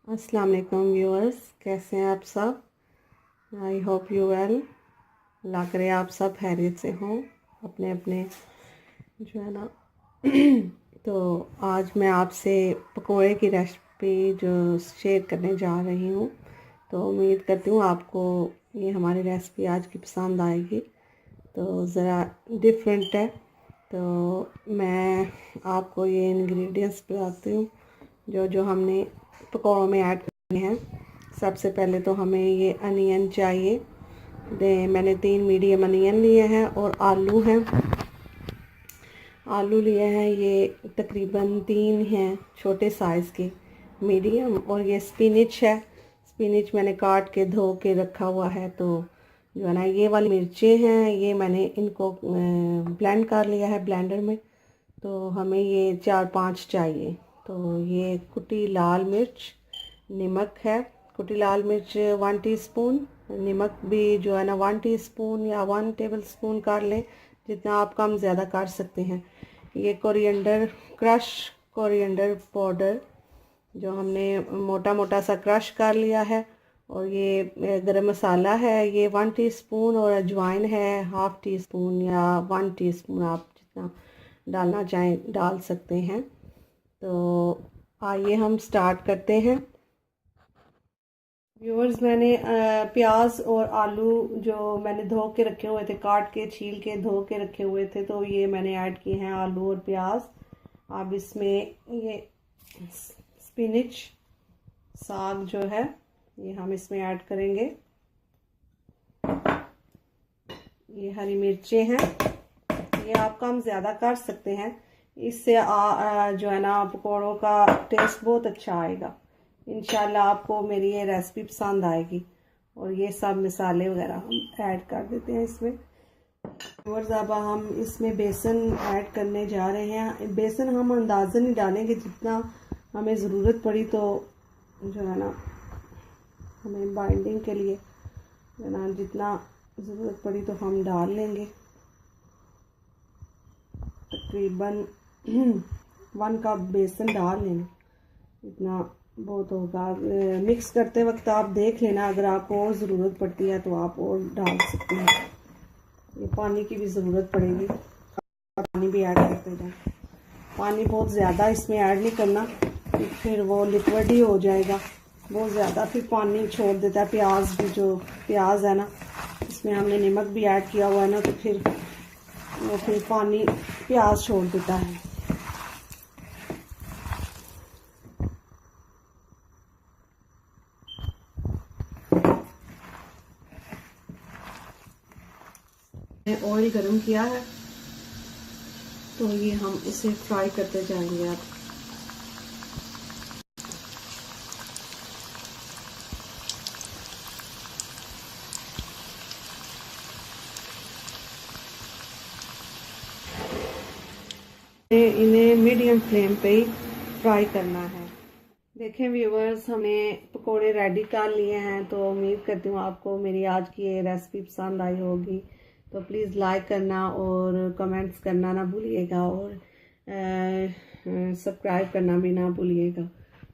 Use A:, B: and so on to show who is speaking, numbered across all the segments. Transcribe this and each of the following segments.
A: अस्सलाम वालेकुम व्यूअर्स, कैसे हैं आप सब। I hope you well. Allah करे आप सब खैरियत से हों अपने अपने जो है ना। तो आज मैं आपसे पकोड़े की रेसिपी जो शेयर करने जा रही हूँ। तो उम्मीद करती हूँ आपको ये हमारी रेसिपी आज की पसंद आएगी। तो ज़रा डिफरेंट है। तो मैं आपको ये इंग्रेडिएंट्स बताती हूँ जो जो हमने पकौड़ों में ऐड करने हैं। सबसे पहले तो हमें ये अनियन चाहिए। मैंने 3 मीडियम अनियन लिए हैं और आलू हैं। आलू लिए हैं ये तकरीबन 3 हैं छोटे साइज़ के मीडियम। और ये स्पिनिच है। स्पिनिच मैंने काट के धो के रखा हुआ है। तो जो है ना ये वाली मिर्चें हैं, ये मैंने इनको ब्लेंड कर लिया है ब्लेंडर में। तो हमें ये 4-5 चाहिए। तो ये कुटी लाल मिर्च, नमक है। कुटी लाल मिर्च 1 टीस्पून, नमक भी जो है ना 1 टीस्पून या 1 टेबल स्पून कर लें, जितना आप कम ज़्यादा कर सकते हैं। ये कोरिएंडर, क्रश कोरिएंडर पाउडर जो हमने मोटा मोटा सा क्रश कर लिया है। और ये गरम मसाला है, ये 1 टीस्पून। और अजवाइन है 1/2 टीस्पून या 1 टीस्पून, आप जितना डालना चाहें डाल सकते हैं। तो आइए हम स्टार्ट करते हैं। व्यूअर्स, मैंने प्याज और आलू जो मैंने धो के रखे हुए थे, काट के छील के धो के रखे हुए थे, तो ये मैंने ऐड किए हैं आलू और प्याज। अब इसमें ये स्पिनिच साग जो है ये हम इसमें ऐड करेंगे। ये हरी मिर्चें हैं, ये आप कम ज़्यादा कर सकते हैं। इससे जो है ना पकौड़ों का टेस्ट बहुत अच्छा आएगा। इंशाल्लाह आपको मेरी ये रेसिपी पसंद आएगी। और ये सब मसाले वगैरह हम ऐड कर देते हैं इसमें। और अब हम इसमें बेसन ऐड करने जा रहे हैं। बेसन हम अंदाज़न ही डालेंगे, जितना हमें ज़रूरत पड़ी तो जो है ना हमें बाइंडिंग के लिए जो है ना जितना ज़रूरत पड़ी तो हम डाल लेंगे। तकरीबन 1 कप बेसन डाल लेंगे, इतना बहुत होगा। मिक्स करते वक्त आप देख लेना, अगर आपको और ज़रूरत पड़ती है तो आप और डाल सकते हैं। ये पानी की भी ज़रूरत पड़ेगी, पानी भी ऐड करते जाएं। पानी बहुत ज़्यादा इसमें ऐड नहीं करना, फिर वो लिक्विड ही हो जाएगा। बहुत ज़्यादा फिर पानी छोड़ देता है। प्याज भी, जो प्याज है ना इसमें हमने नमक भी ऐड किया हुआ है ना, तो फिर पानी प्याज छोड़ देता है। ऑयल गरम किया है तो ये हम इसे फ्राई करते जाएंगे। अब इन्हें मीडियम फ्लेम पे ही फ्राई करना है। देखें व्यूवर्स, हमें पकोड़े रेडी कर लिए हैं। तो उम्मीद करती हूँ आपको मेरी आज की ये रेसिपी पसंद आई होगी। तो प्लीज़ लाइक करना और कमेंट्स करना ना भूलिएगा। और सब्सक्राइब करना भी ना भूलिएगा।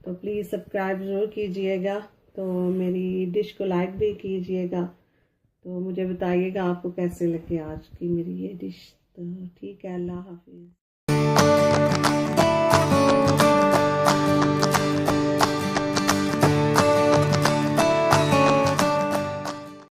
A: तो प्लीज़ सब्सक्राइब ज़रूर कीजिएगा। तो मेरी डिश को लाइक भी कीजिएगा। तो मुझे बताइएगा आपको कैसे लगे आज की मेरी ये डिश। तो ठीक है, अल्लाह हाफिज़।